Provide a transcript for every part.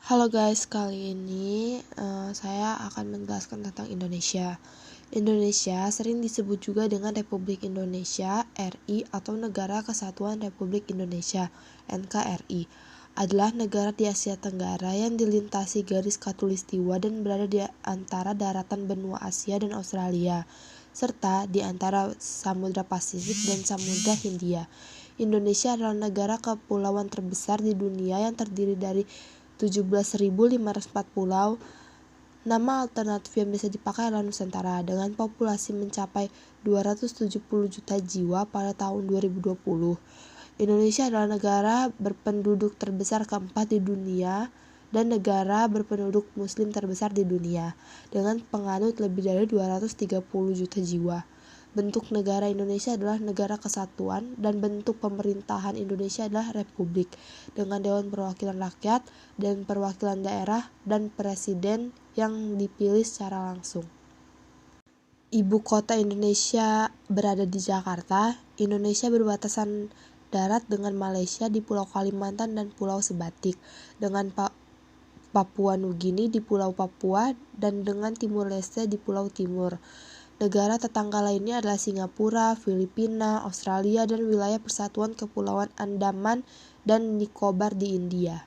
Halo guys, kali ini saya akan menjelaskan tentang Indonesia. Indonesia sering disebut juga dengan Republik Indonesia (RI) atau Negara Kesatuan Republik Indonesia (NKRI). Adalah negara di Asia Tenggara yang dilintasi garis khatulistiwa dan berada di antara daratan benua Asia dan Australia, serta di antara Samudra Pasifik dan Samudra Hindia. Indonesia adalah negara kepulauan terbesar di dunia yang terdiri dari 17.504 pulau. Nama alternatif yang bisa dipakai adalah Nusantara, dengan populasi mencapai 270 juta jiwa pada tahun 2020. Indonesia adalah negara berpenduduk terbesar keempat di dunia dan negara berpenduduk muslim terbesar di dunia, dengan penganut lebih dari 230 juta jiwa. Bentuk negara Indonesia adalah negara kesatuan dan bentuk pemerintahan Indonesia adalah republik, dengan Dewan Perwakilan Rakyat dan perwakilan daerah dan presiden yang dipilih secara langsung. Ibu kota Indonesia berada di Jakarta. Indonesia berbatasan darat dengan Malaysia di Pulau Kalimantan dan Pulau Sebatik, dengan Papua Nugini di Pulau Papua, dan dengan Timur Leste di Pulau Timur. Negara tetangga lainnya adalah Singapura, Filipina, Australia, dan wilayah Persatuan Kepulauan Andaman dan Nicobar di India.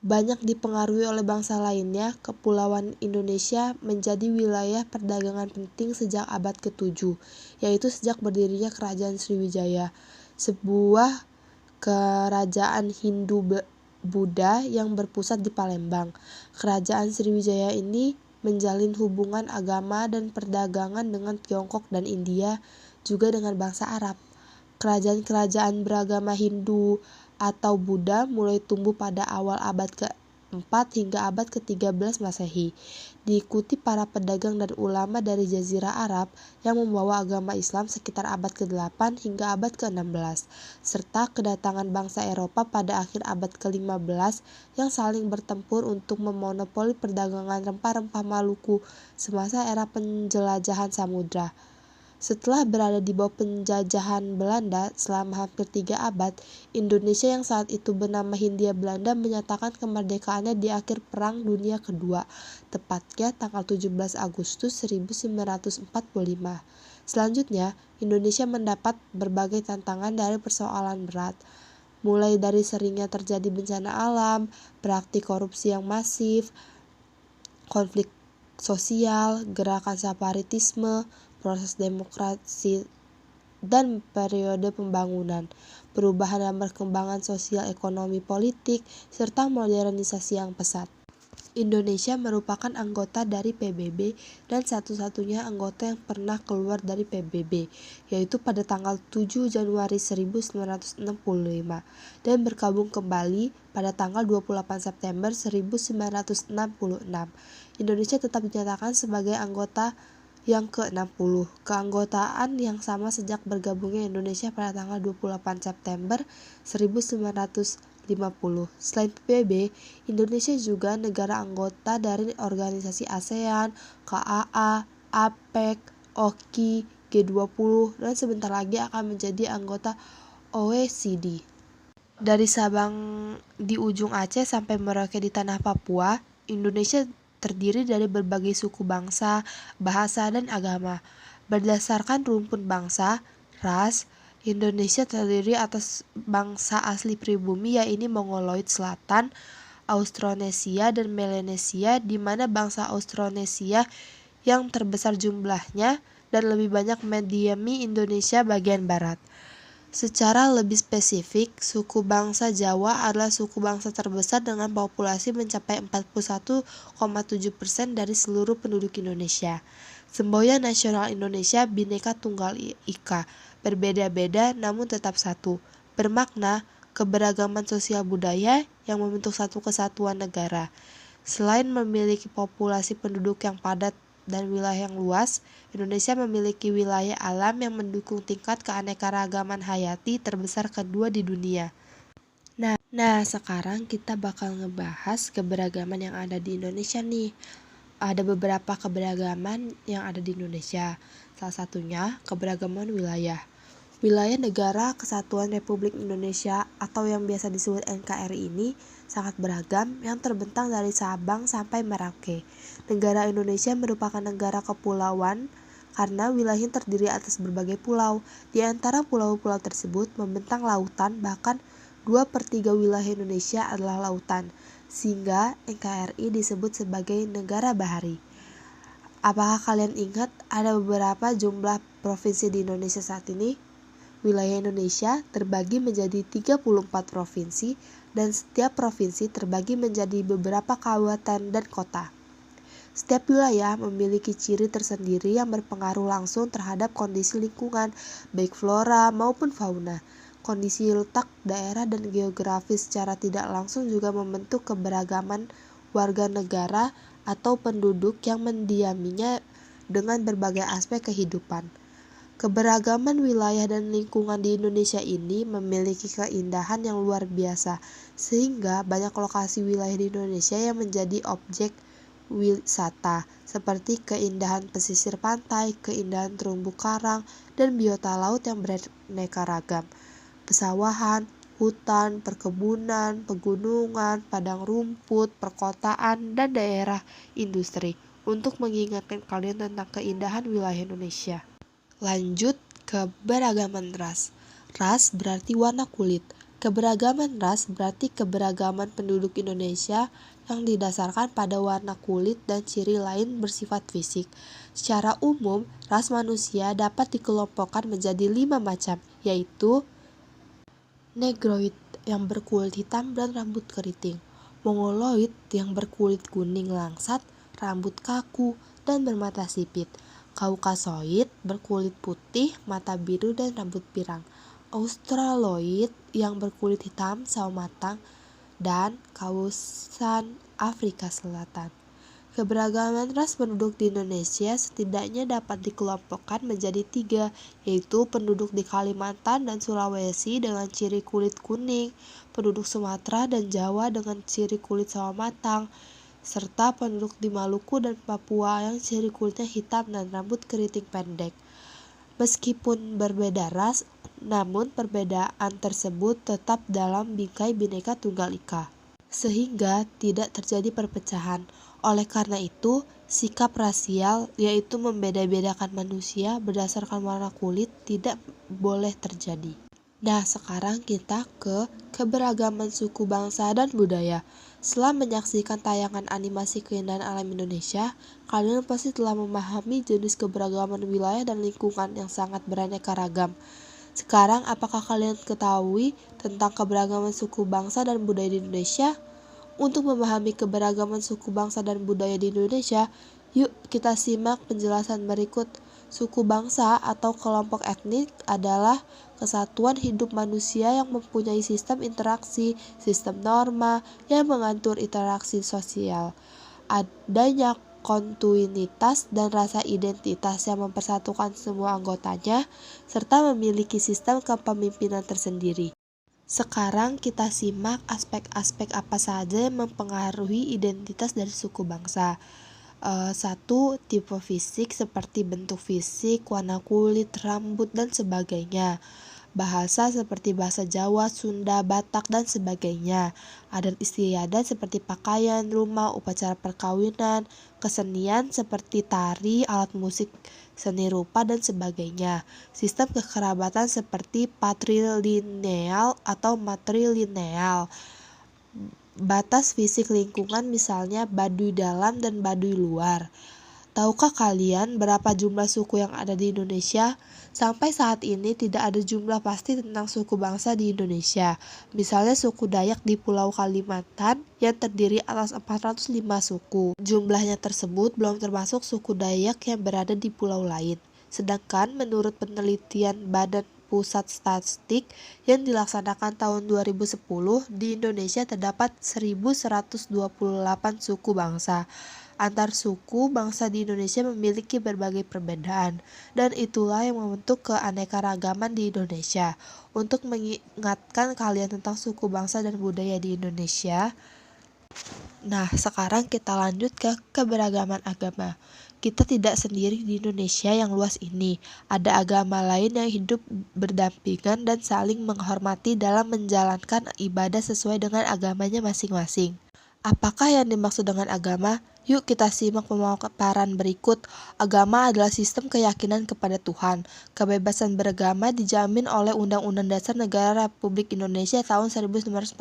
Banyak dipengaruhi oleh bangsa lainnya, Kepulauan Indonesia menjadi wilayah perdagangan penting sejak abad ke-7, yaitu sejak berdirinya Kerajaan Sriwijaya, sebuah kerajaan Hindu-Buddha yang berpusat di Palembang. Kerajaan Sriwijaya ini menjalin hubungan agama dan perdagangan dengan Tiongkok dan India, juga dengan bangsa Arab. Kerajaan-kerajaan beragama Hindu atau Buddha mulai tumbuh pada awal abad ke-4 hingga abad ke-13 Masehi, diikuti para pedagang dan ulama dari Jazirah Arab yang membawa agama Islam sekitar abad ke-8 hingga abad ke-16, serta kedatangan bangsa Eropa pada akhir abad ke-15 yang saling bertempur untuk memonopoli perdagangan rempah-rempah Maluku semasa era penjelajahan samudra. Setelah berada di bawah penjajahan Belanda selama hampir 3 abad, Indonesia yang saat itu bernama Hindia Belanda menyatakan kemerdekaannya di akhir Perang Dunia Kedua, tepatnya tanggal 17 Agustus 1945. Selanjutnya, Indonesia mendapat berbagai tantangan dari persoalan berat, mulai dari seringnya terjadi bencana alam, praktik korupsi yang masif, konflik sosial, gerakan separatisme, proses demokrasi, dan periode pembangunan, perubahan dan perkembangan sosial ekonomi politik, serta modernisasi yang pesat. Indonesia merupakan anggota dari PBB dan satu-satunya anggota yang pernah keluar dari PBB, yaitu pada tanggal 7 Januari 1965 dan bergabung kembali pada tanggal 28 September 1966. Indonesia tetap dinyatakan sebagai anggota yang ke-60, keanggotaan yang sama sejak bergabungnya Indonesia pada tanggal 28 September 1950. Selain PBB, Indonesia juga negara anggota dari organisasi ASEAN, KAA, APEC, OKI, G20, dan sebentar lagi akan menjadi anggota OECD. Dari Sabang di ujung Aceh sampai Merauke di tanah Papua, Indonesia terdiri dari berbagai suku bangsa, bahasa, dan agama. Berdasarkan rumpun bangsa, ras, Indonesia terdiri atas bangsa asli pribumi yaitu Mongoloid Selatan, Austronesia, dan Melanesia, di mana bangsa Austronesia yang terbesar jumlahnya dan lebih banyak mendiami Indonesia bagian barat. Secara lebih spesifik, suku bangsa Jawa adalah suku bangsa terbesar dengan populasi mencapai 41,7% dari seluruh penduduk Indonesia. Semboyan nasional Indonesia Bhinneka Tunggal Ika, berbeda-beda namun tetap satu, bermakna keberagaman sosial budaya yang membentuk satu kesatuan negara. Selain memiliki populasi penduduk yang padat dan wilayah yang luas, Indonesia memiliki wilayah alam yang mendukung tingkat keanekaragaman hayati terbesar kedua di dunia. Nah, sekarang kita bakal ngebahas keberagaman yang ada di Indonesia nih. Ada beberapa keberagaman yang ada di Indonesia. Salah satunya keberagaman wilayah. Wilayah Negara Kesatuan Republik Indonesia atau yang biasa disebut NKRI ini sangat beragam yang terbentang dari Sabang sampai Merauke. Negara Indonesia merupakan negara kepulauan karena wilayahnya terdiri atas berbagai pulau. Di antara pulau-pulau tersebut membentang lautan, bahkan 2/3 wilayah Indonesia adalah lautan, sehingga NKRI disebut sebagai negara bahari. Apakah kalian ingat ada beberapa jumlah provinsi di Indonesia saat ini? Wilayah Indonesia terbagi menjadi 34 provinsi dan setiap provinsi terbagi menjadi beberapa kabupaten dan kota. Setiap wilayah memiliki ciri tersendiri yang berpengaruh langsung terhadap kondisi lingkungan, baik flora maupun fauna. Kondisi letak daerah dan geografis secara tidak langsung juga membentuk keberagaman warga negara atau penduduk yang mendiaminya dengan berbagai aspek kehidupan. Keberagaman wilayah dan lingkungan di Indonesia ini memiliki keindahan yang luar biasa, sehingga banyak lokasi wilayah di Indonesia yang menjadi objek wisata, seperti keindahan pesisir pantai, keindahan terumbu karang, dan biota laut yang beraneka ragam, pesawahan, hutan, perkebunan, pegunungan, padang rumput, perkotaan, dan daerah industri, untuk mengingatkan kalian tentang keindahan wilayah Indonesia. Lanjut, keberagaman ras. Ras berarti warna kulit. Keberagaman ras berarti keberagaman penduduk Indonesia yang didasarkan pada warna kulit dan ciri lain bersifat fisik. Secara umum, ras manusia dapat dikelompokkan menjadi 5 macam, yaitu Negroid yang berkulit hitam dan rambut keriting, Mongoloid yang berkulit kuning langsat, rambut kaku, dan bermata sipit, Kaukasoid berkulit putih, mata biru, dan rambut pirang, Australoid yang berkulit hitam, sawo matang, dan Kaukasan Afrika Selatan. Keberagaman ras penduduk di Indonesia setidaknya dapat dikelompokkan menjadi 3, yaitu penduduk di Kalimantan dan Sulawesi dengan ciri kulit kuning, penduduk Sumatera dan Jawa dengan ciri kulit sawo matang, serta penduduk di Maluku dan Papua yang ciri kulitnya hitam dan rambut keriting pendek. Meskipun berbeda ras, namun perbedaan tersebut tetap dalam bingkai Bhinneka Tunggal Ika, sehingga tidak terjadi perpecahan. Oleh karena itu, sikap rasial, yaitu membeda-bedakan manusia berdasarkan warna kulit, tidak boleh terjadi. Nah, sekarang kita ke keberagaman suku bangsa dan budaya. Setelah menyaksikan tayangan animasi keindahan alam Indonesia, kalian pasti telah memahami jenis keberagaman wilayah dan lingkungan yang sangat beraneka ragam. Sekarang, apakah kalian ketahui tentang keberagaman suku bangsa dan budaya di Indonesia? Untuk memahami keberagaman suku bangsa dan budaya di Indonesia, yuk kita simak penjelasan berikut. Suku bangsa atau kelompok etnik adalah kesatuan hidup manusia yang mempunyai sistem interaksi, sistem norma yang mengatur interaksi sosial. Adanya kontinuitas dan rasa identitas yang mempersatukan semua anggotanya, serta memiliki sistem kepemimpinan tersendiri. Sekarang kita simak aspek-aspek apa saja yang mempengaruhi identitas dari suku bangsa. 1. Tipe fisik seperti bentuk fisik, warna kulit, rambut, dan sebagainya. Bahasa seperti bahasa Jawa, Sunda, Batak, dan sebagainya. Adat istiadat seperti pakaian, rumah, upacara perkawinan, kesenian seperti tari, alat musik, seni rupa, dan sebagainya. Sistem kekerabatan seperti patrilineal atau matrilineal. Batas fisik lingkungan misalnya Baduy dalam dan Baduy luar. Tahukah kalian berapa jumlah suku yang ada di Indonesia? Sampai saat ini tidak ada jumlah pasti tentang suku bangsa di Indonesia. Misalnya suku Dayak di Pulau Kalimantan yang terdiri atas 405 suku. Jumlahnya tersebut belum termasuk suku Dayak yang berada di pulau lain. Sedangkan menurut penelitian Badan Pusat Statistik yang dilaksanakan tahun 2010, di Indonesia terdapat 1.128 suku bangsa. Antar suku bangsa di Indonesia memiliki berbagai perbedaan, dan itulah yang membentuk keanekaragaman di Indonesia. Untuk mengingatkan kalian tentang suku bangsa dan budaya di Indonesia, Nah, sekarang kita lanjut ke keberagaman agama. Kita tidak sendiri di Indonesia yang luas ini. Ada agama lain yang hidup berdampingan dan saling menghormati dalam menjalankan ibadah sesuai dengan agamanya masing-masing. Apakah yang dimaksud dengan agama? Yuk kita simak pemaparan berikut. Agama adalah sistem keyakinan kepada Tuhan. Kebebasan beragama dijamin oleh Undang-Undang Dasar Negara Republik Indonesia tahun 1945.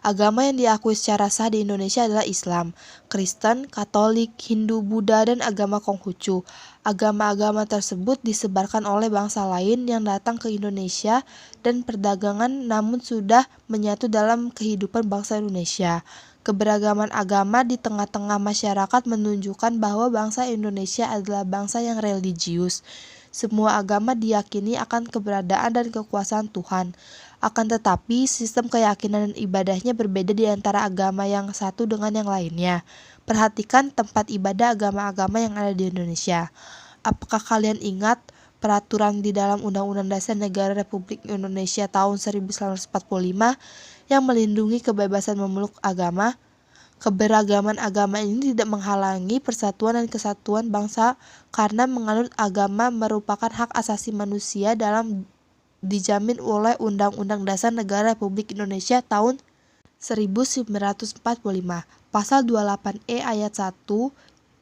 Agama yang diakui secara sah di Indonesia adalah Islam, Kristen, Katolik, Hindu, Buddha, dan agama Konghucu. Agama-agama tersebut disebarkan oleh bangsa lain yang datang ke Indonesia dan perdagangan namun sudah menyatu dalam kehidupan bangsa Indonesia. Keberagaman agama di tengah-tengah masyarakat menunjukkan bahwa bangsa Indonesia adalah bangsa yang religius. Semua agama diyakini akan keberadaan dan kekuasaan Tuhan. Akan tetapi, sistem keyakinan dan ibadahnya berbeda di antara agama yang satu dengan yang lainnya. Perhatikan tempat ibadah agama-agama yang ada di Indonesia. Apakah kalian ingat peraturan di dalam Undang-Undang Dasar Negara Republik Indonesia tahun 1945 yang melindungi kebebasan memeluk agama? Keberagaman agama ini tidak menghalangi persatuan dan kesatuan bangsa karena menganut agama merupakan hak asasi manusia dalam dijamin oleh Undang-Undang Dasar Negara Republik Indonesia tahun 1945. Pasal 28E ayat 1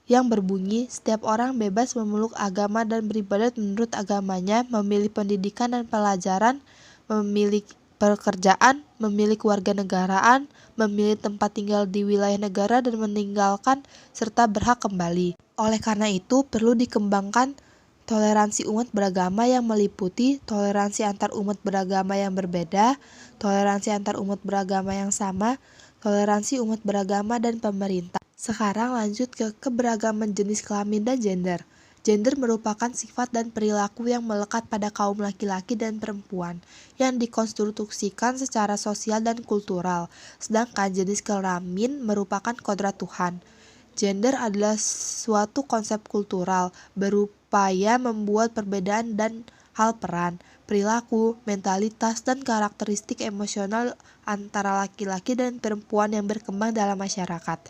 yang berbunyi, setiap orang bebas memeluk agama dan beribadat menurut agamanya, memilih pendidikan dan pelajaran, memilih pekerjaan, memilih kewarganegaraan, memilih tempat tinggal di wilayah negara dan meninggalkan serta berhak kembali. Oleh karena itu, perlu dikembangkan toleransi umat beragama yang meliputi toleransi antar umat beragama yang berbeda, toleransi antar umat beragama yang sama, toleransi umat beragama dan pemerintah. Sekarang lanjut ke keberagaman jenis kelamin dan gender. Gender merupakan sifat dan perilaku yang melekat pada kaum laki-laki dan perempuan yang dikonstruksikan secara sosial dan kultural, sedangkan jenis kelamin merupakan kodrat Tuhan. Gender adalah suatu konsep kultural berupaya membuat perbedaan dan hal peran, perilaku, mentalitas, dan karakteristik emosional antara laki-laki dan perempuan yang berkembang dalam masyarakat.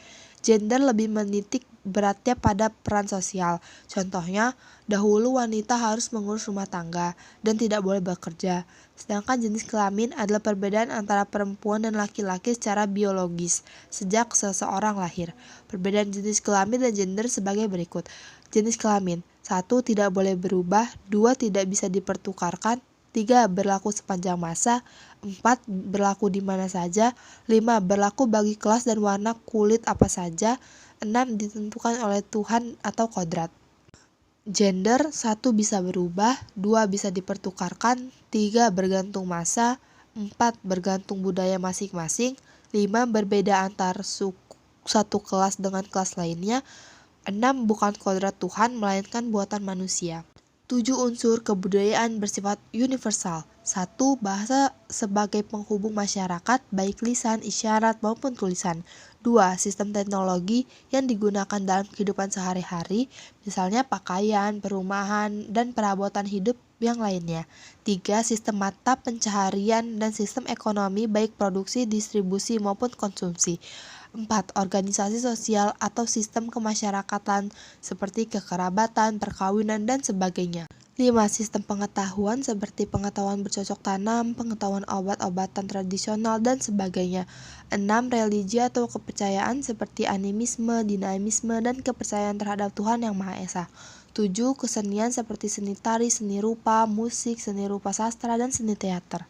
Gender lebih menitik beratnya pada peran sosial. Contohnya, dahulu wanita harus mengurus rumah tangga dan tidak boleh bekerja. Sedangkan jenis kelamin adalah perbedaan antara perempuan dan laki-laki secara biologis sejak seseorang lahir. Perbedaan jenis kelamin dan gender sebagai berikut. Jenis kelamin: 1. Tidak boleh berubah. 2. Tidak bisa dipertukarkan. 3. Berlaku sepanjang masa. 4. Berlaku di mana saja. 5. Berlaku bagi kelas dan warna kulit apa saja. 6. Ditentukan oleh Tuhan atau kodrat. Gender: 1. Bisa berubah. 2. Bisa dipertukarkan. 3. Bergantung masa. 4. Bergantung budaya masing-masing. 5. Berbeda antar satu kelas dengan kelas lainnya. 6. Bukan kodrat Tuhan, melainkan buatan manusia. 7 unsur kebudayaan bersifat universal. 1. Bahasa sebagai penghubung masyarakat, baik lisan, isyarat, maupun tulisan. 2. Sistem teknologi yang digunakan dalam kehidupan sehari-hari, misalnya pakaian, perumahan, dan perabotan hidup yang lainnya. 3. Sistem mata pencaharian dan sistem ekonomi, baik produksi, distribusi, maupun konsumsi. 4. Organisasi sosial atau sistem kemasyarakatan seperti kekerabatan, perkawinan, dan sebagainya. 5. Sistem pengetahuan seperti pengetahuan bercocok tanam, pengetahuan obat-obatan tradisional, dan sebagainya. 6. Religi atau kepercayaan seperti animisme, dinamisme, dan kepercayaan terhadap Tuhan Yang Maha Esa. 7. Kesenian seperti seni tari, seni rupa, musik, seni rupa sastra, dan seni teater.